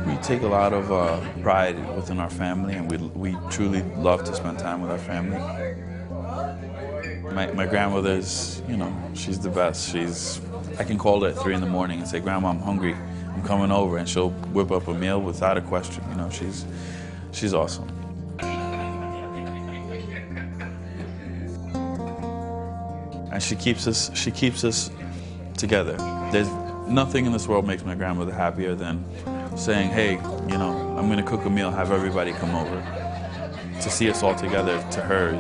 We take a lot of pride within our family, and we truly love to spend time with our family. My grandmother's, you know, she's the best. I can call her at 3 in the morning and say, "Grandma, I'm hungry. I'm coming over," and she'll whip up a meal without a question. You know, she's awesome. And she keeps us together. There's nothing in this world makes my grandmother happier than saying, "Hey, you know, I'm gonna cook a meal, have everybody come over." To see us all together, to her,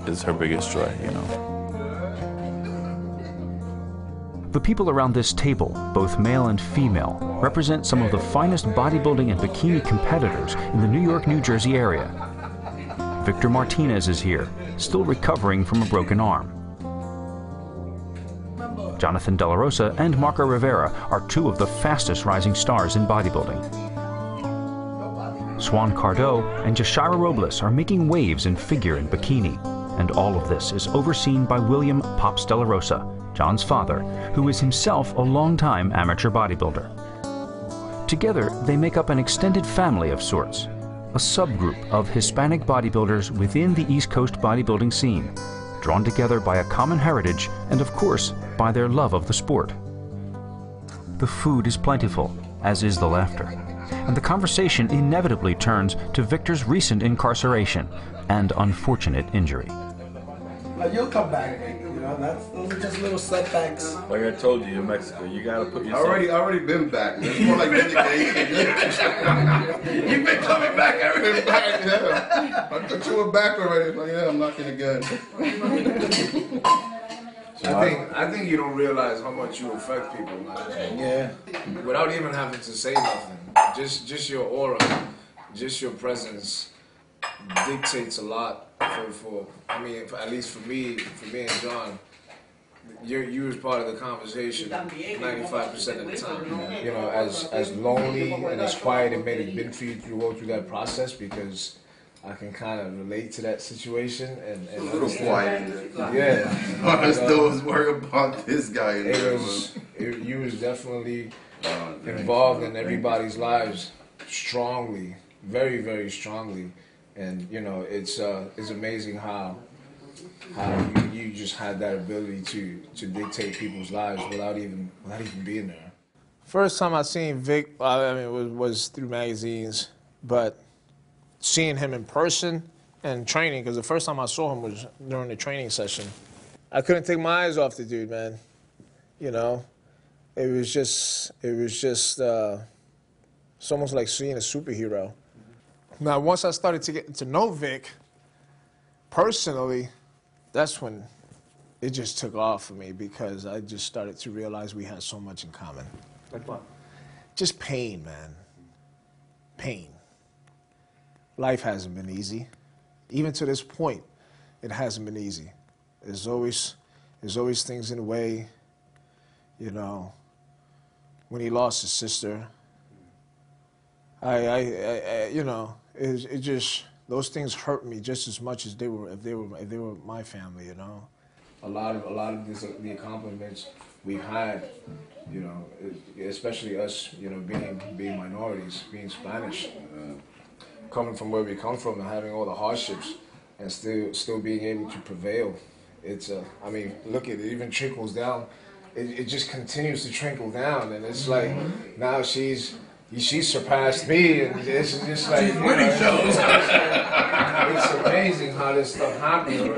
is her biggest joy, you know. The people around this table, both male and female, represent some of the finest bodybuilding and bikini competitors in the New York, New Jersey area. Victor Martinez is here, still recovering from a broken arm. Jonathan De La Rosa and Marco Rivera are two of the fastest rising stars in bodybuilding. Swan Cardo and Jashira Robles are making waves in figure and bikini. And all of this is overseen by William Pops De La Rosa, John's father, who is himself a longtime amateur bodybuilder. Together, they make up an extended family of sorts, a subgroup of Hispanic bodybuilders within the East Coast bodybuilding scene, drawn together by a common heritage and, of course, by their love of the sport. The food is plentiful, as is the laughter, and the conversation inevitably turns to Victor's recent incarceration and unfortunate injury. You'll come back, you know, those are just little setbacks. Like I told you, in Mexico, you gotta put yourself... I already been back. It's more like vindication. You've been coming back every back, yeah. I thought you were back already. Like, yeah, I'm knocking again. I think you don't realize how much you affect people, man. Yeah. Without even having to say nothing. Just your aura, just your presence dictates a lot I mean, at least for me and John. You was part of the conversation 95% of the time. You know, as lonely and as quiet it may have been for you to go through that process, because I can kind of relate to that situation and a little quiet. Yeah. I still was worried about this guy. You was definitely involved in everybody's lives strongly, very, very strongly. And you know, it's amazing how you just had that ability to dictate people's lives without even being there. First time I seen Vic, I mean, was through magazines, but seeing him in person and training, because the first time I saw him was during the training session. I couldn't take my eyes off the dude, man. You know, it was just it's almost like seeing a superhero. Now, once I started to get to know Vic personally, that's when it just took off for me, because I just started to realize we had so much in common. Like what? Just pain, man. Pain. Life hasn't been easy. Even to this point, it hasn't been easy. There's always things in the way. You know, when he lost his sister, you know, it just, those things hurt me just as much as if they were my family, you know. A lot of the accomplishments we've had, you know, especially us, you know, being minorities, being Spanish, coming from where we come from and having all the hardships, and still being able to prevail. It's I mean, look at it, even trickles down. It just continues to trickle down, and it's like now she's surpassed me, and it's just like, you know, it's amazing how this stuff happens.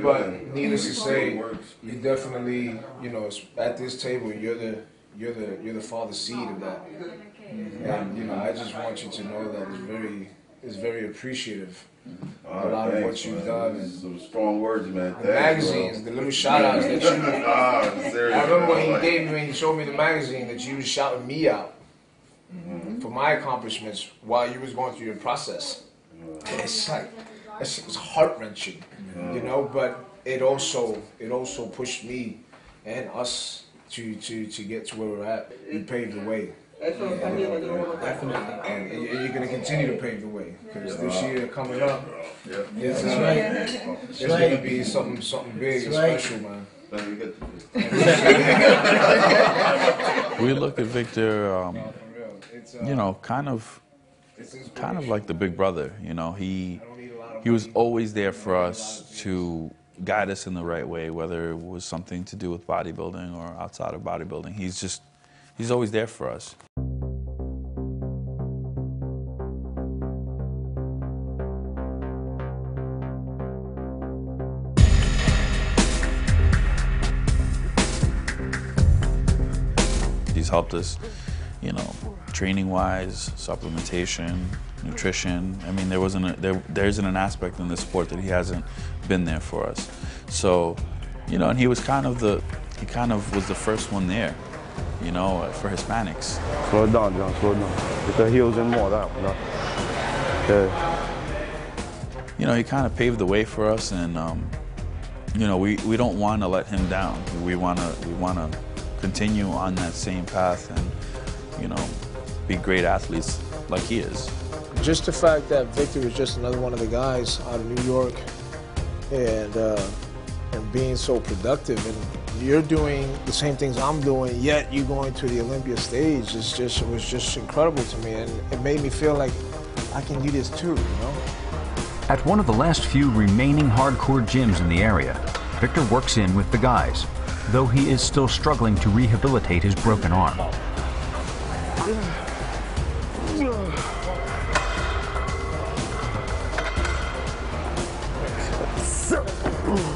But needless to say, you definitely, you know, at this table, you're the father seed of that. And you know, I just want you to know that it's very appreciative. A lot of what you've done. Some strong words, man. The magazines, the little shout outs that you. I remember when he showed me the magazine, that you was shouting me out for my accomplishments while you was going through your process. And it's like, it's heart wrenching, you know. But it also pushed me and us to get to where we're at. You paved the way. Definitely. And you're going to continue to pave the way, because this year coming up, That's right. It's going to be something big and special, man. We look at Victor, you know, kind of like the big brother. You know, he was always there for us to guide us in the right way, whether it was something to do with bodybuilding or outside of bodybuilding. He's always there for us. He's helped us, you know, training-wise, supplementation, nutrition. I mean, there isn't an aspect in this sport that he hasn't been there for us. So, you know, and he kind of was the first one there, you know, for Hispanics. Slow it down, John, slow it down. Get the heels in more, that one, okay. You know, he kind of paved the way for us, and, you know, we don't want to let him down. We want to continue on that same path and, you know, be great athletes like he is. Just the fact that Victor is just another one of the guys out of New York, and being so productive, and you're doing the same things I'm doing, yet you're going to the Olympia stage. It was just incredible to me, and it made me feel like I can do this too, you know? At one of the last few remaining hardcore gyms in the area, Victor works in with the guys, though he is still struggling to rehabilitate his broken arm.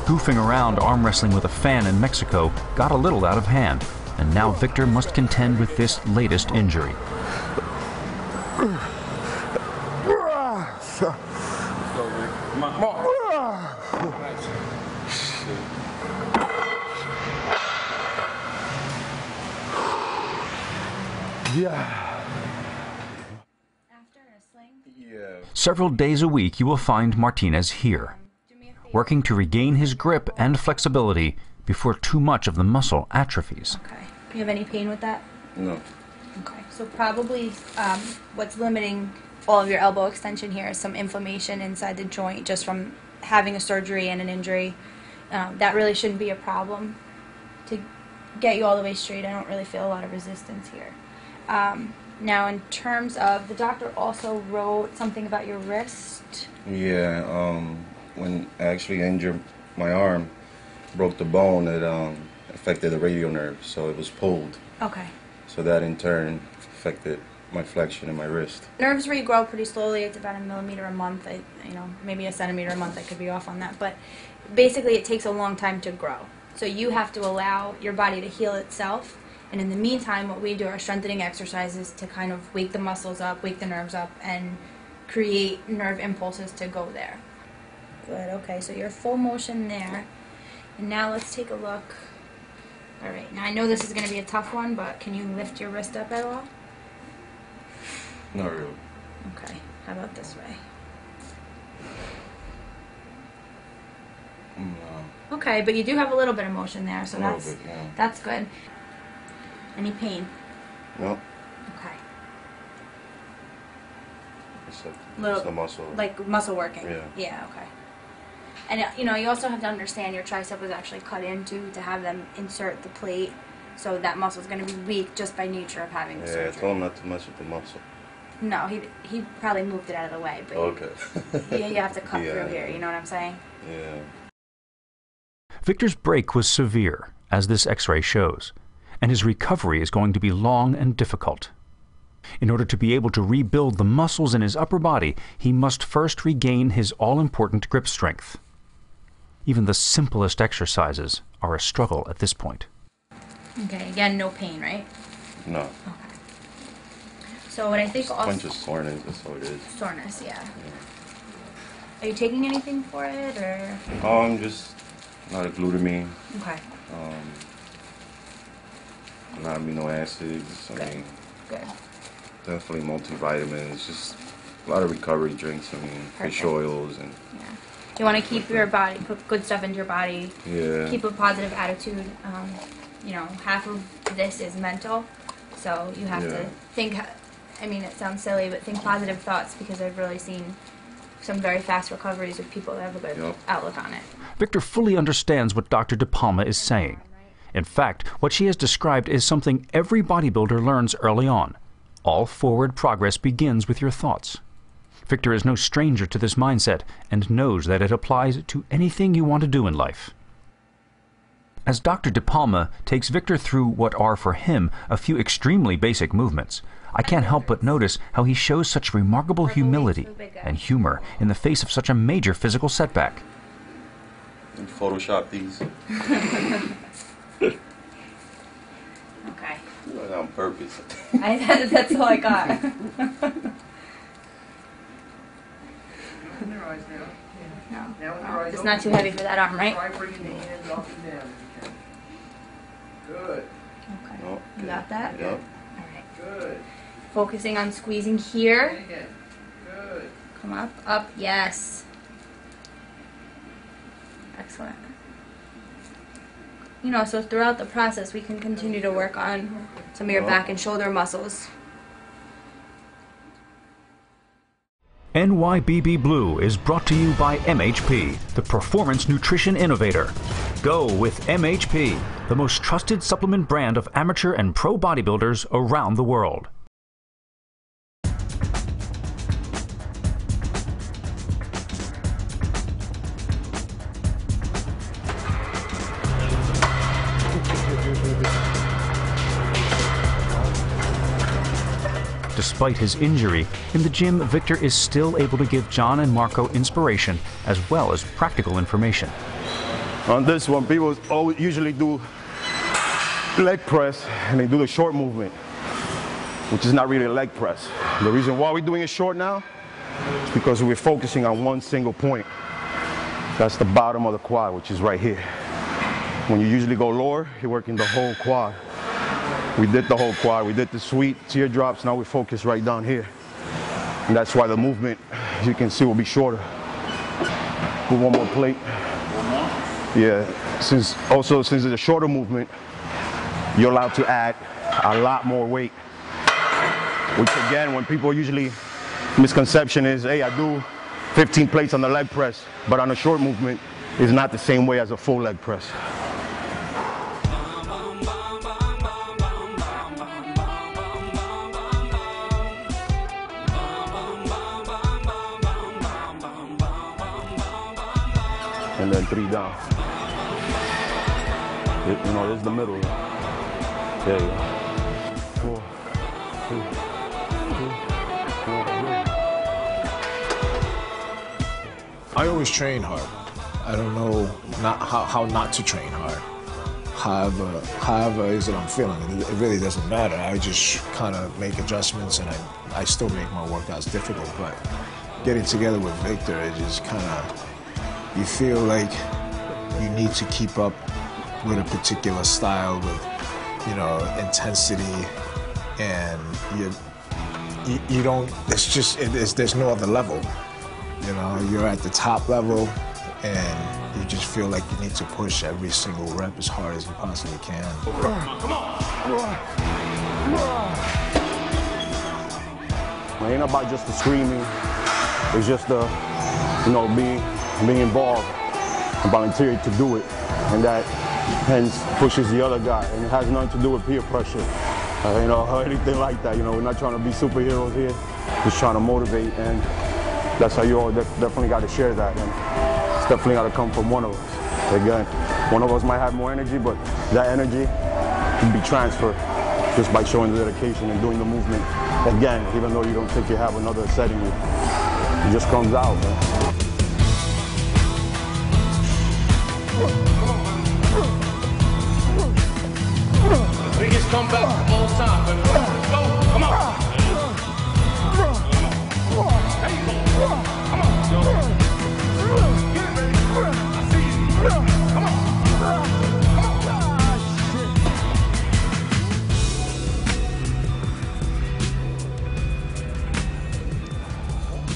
Goofing around arm wrestling with a fan in Mexico got a little out of hand, and now Victor must contend with this latest injury. Several days a week you will find Martinez here, working to regain his grip and flexibility before too much of the muscle atrophies. Okay. You have any pain with that? No. Okay. So probably what's limiting all of your elbow extension here is some inflammation inside the joint just from having a surgery and an injury. That really shouldn't be a problem. To get you all the way straight, I don't really feel a lot of resistance here. Now, in terms of, the doctor also wrote something about your wrist. Yeah, when I actually injured my arm, broke the bone, it affected the radial nerve, so it was pulled. Okay. So that in turn affected my flexion in my wrist. Nerves regrow pretty slowly. It's about 1 millimeter a month. You know, maybe 1 centimeter a month. I could be off on that, but basically it takes a long time to grow. So you have to allow your body to heal itself. And in the meantime, what we do are strengthening exercises to kind of wake the muscles up, wake the nerves up, and create nerve impulses to go there. Good, okay, so you're full motion there. And now let's take a look. All right, now I know this is going to be a tough one, but can you lift your wrist up at all? Not really. Okay, how about this way? No. Okay, but you do have a little bit of motion there, so bit, yeah. that's good. Any pain? No. Okay. It's the muscle. Like muscle working? Yeah. Yeah, okay. And you know, you also have to understand your tricep was actually cut into to have them insert the plate, so that muscle is going to be weak just by nature of having the surgery. Yeah, I told him not to mess with the muscle. No, he probably moved it out of the way, but okay. you have to cut through here, you know what I'm saying? Yeah. Victor's break was severe, as this x-ray shows, and his recovery is going to be long and difficult. In order to be able to rebuild the muscles in his upper body, he must first regain his all-important grip strength. Even the simplest exercises are a struggle at this point. Okay, again, no pain, right? No. Okay. So what I think also... Bunch of soreness, that's all it is. Soreness, yeah. Are you taking anything for it, or...? Just a lot of glutamine. Okay. A lot of amino acids. I mean, Good. Definitely multivitamins. Just a lot of recovery drinks. I mean, fish oils and. Yeah. You want to keep your body, put good stuff into your body. Yeah. Keep a positive attitude. You know, half of this is mental, so you have to think. I mean, it sounds silly, but think positive thoughts, because I've really seen some very fast recoveries with people that have a good outlook on it. Victor fully understands what Dr. De Palma is saying. In fact, what she has described is something every bodybuilder learns early on. All forward progress begins with your thoughts. Victor is no stranger to this mindset and knows that it applies to anything you want to do in life. As Dr. De Palma takes Victor through what are for him a few extremely basic movements, I can't help but notice how he shows such remarkable humility and humor in the face of such a major physical setback. And Photoshop these. Okay. Do it on purpose. That's all I got. No, it's not too heavy for that arm, right? Try bringing the hands up and down if you can. Good. Okay. Oh, You got that? Yep. All right. Good. Focusing on squeezing here. Again. Good. Come up, up, yes. Excellent. You know, so throughout the process, we can continue to work on some of your back and shoulder muscles. NYBB Blue is brought to you by MHP, the performance nutrition innovator. Go with MHP, the most trusted supplement brand of amateur and pro bodybuilders around the world. Despite his injury, in the gym, Victor is still able to give John and Marco inspiration as well as practical information. On this one, people usually do leg press and they do the short movement, which is not really a leg press. The reason why we're doing it short now is because we're focusing on one single point. That's the bottom of the quad, which is right here. When you usually go lower, you're working the whole quad. We did the whole quad, we did the sweet teardrops, now we focus right down here. And that's why the movement, as you can see, will be shorter. Put one more plate. Yeah, since it's a shorter movement, you're allowed to add a lot more weight. Which again, when people usually, misconception is, hey, I do 15 plates on the leg press, but on a short movement, it's not the same way as a full leg press. And then 3 down. You know, this is the middle. There you go. 4, 3, 2, 4. I always train hard. I don't know how not to train hard. However is it I'm feeling. It really doesn't matter. I just kind of make adjustments and I still make my workouts difficult. But getting together with Victor, it just kind of, you feel like you need to keep up with a particular style with, you know, intensity, and you don't, there's no other level. You know, you're at the top level and you just feel like you need to push every single rep as hard as you possibly can. Come on. It ain't about just the screaming, it's just the, you know, being involved and volunteering to do it, and that hence pushes the other guy, and it has nothing to do with peer pressure, you know, or anything like that. You know, we're not trying to be superheroes here, just trying to motivate, and that's how you all definitely got to share that, and it's definitely got to come from one of us. Again, one of us might have more energy, but that energy can be transferred just by showing the dedication and doing the movement again, even though you don't think you have another setting, it just comes out, man. Biggest comeback of all time, baby. Let's go. Come on. There you go. Come on. Get ready. I see you. Come on.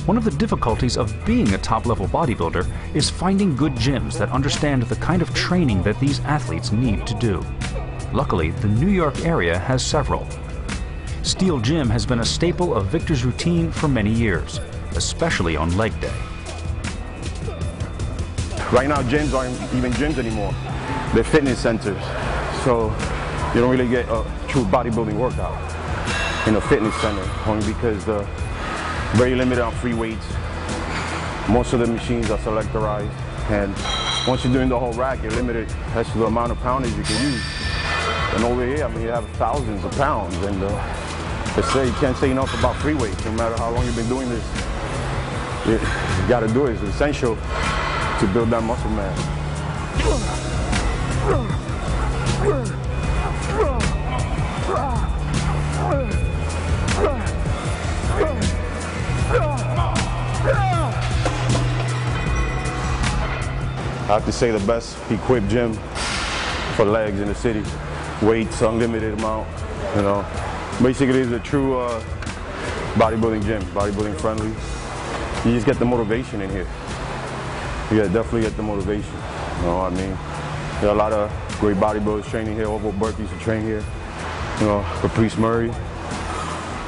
One of the difficulties of being a top-level bodybuilder is finding good gyms that understand the kind of training that these athletes need to do. Luckily, the New York area has several. Steel Gym has been a staple of Victor's routine for many years, especially on leg day. Right now, gyms aren't even gyms anymore. They're fitness centers. So you don't really get a true bodybuilding workout in a fitness center, only because they're very limited on free weights. Most of the machines are selectorized, and once you're doing the whole rack, you're limited as to the amount of poundage you can use. And over here, I mean, you have thousands of pounds, and you can't say enough about free weights. No matter how long you've been doing this, you got to do it. It's essential to build that muscle mass. I have to say the best equipped gym for legs in the city. Weights, unlimited amount, you know. Basically, it's a true bodybuilding gym, bodybuilding friendly. You just get the motivation in here. You definitely get the motivation. You know what I mean? There are a lot of great bodybuilders training here. Ovo Burke used to train here. You know, Caprice Murray,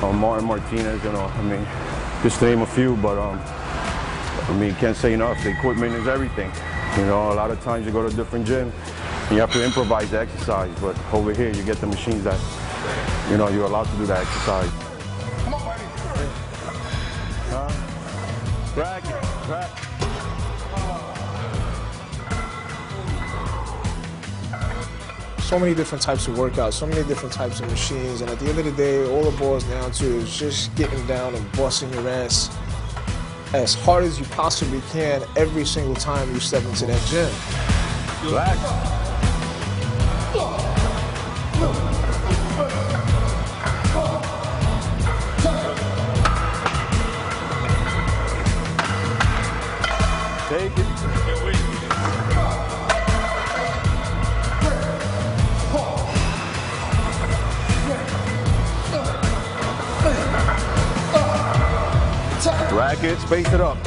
Martinez, you know, I mean, just to name a few, but I mean, can't say enough. The equipment is everything. You know, a lot of times you go to a different gym and you have to improvise the exercise, but over here you get the machines that, you know, you're allowed to do that exercise. Come on, buddy. Rack it, rack. So many different types of workouts, so many different types of machines, and at the end of the day, all it boils down to is just getting down and busting your ass as hard as you possibly can every single time you step into that gym. Relax. Take it. Rack it, space it up.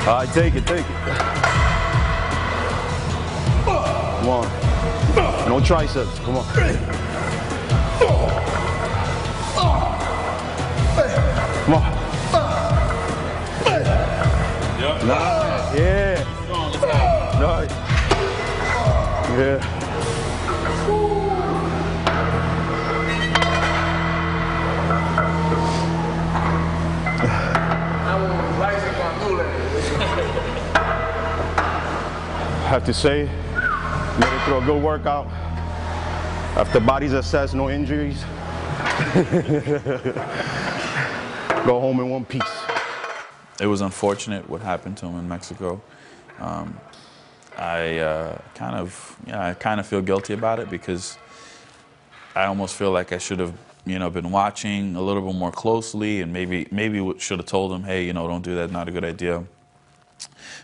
All right, take it, take it. Come on. No triceps, come on. Come on. Nah. Yeah. Nice. Yeah. I have to say, made it through a good workout. After body's assessed, no injuries. Go home in one piece. It was unfortunate what happened to him in Mexico. I kind of feel guilty about it because I almost feel like I should have, you know, been watching a little bit more closely, and maybe should have told him, hey, you know, don't do that, not a good idea.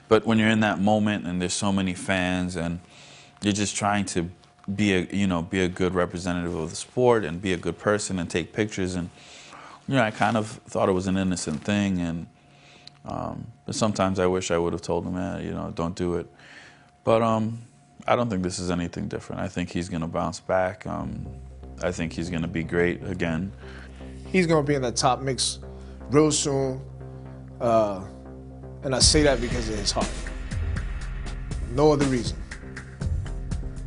But when you're in that moment and there's so many fans and you're just trying to be a good representative of the sport and be a good person and take pictures, and you know, I kind of thought it was an innocent thing, and but sometimes I wish I would have told him, you know, don't do it. But I don't think this is anything different. I think he's going to bounce back. I think he's going to be great again. He's going to be in that top mix real soon. And I say that because of his heart. No other reason.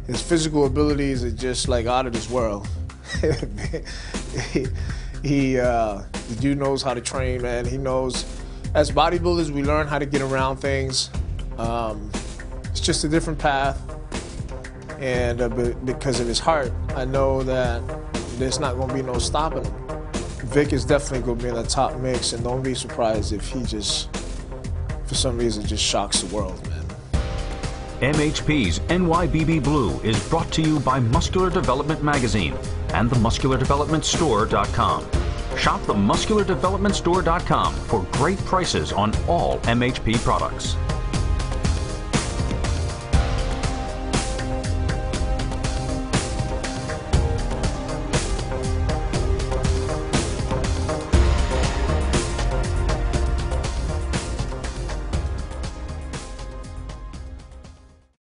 His physical abilities are just like out of this world. The dude knows how to train, man. He knows, as bodybuilders, we learn how to get around things. It's just a different path. And because of his heart, I know that there's not going to be no stopping him. Vic is definitely going to be in the top mix, and don't be surprised if he just, for some reason, just shocks the world, man. MHP's NYBB Blue is brought to you by Muscular Development Magazine and the MuscularDevelopmentStore.com. Shop the MuscularDevelopmentStore.com for great prices on all MHP products.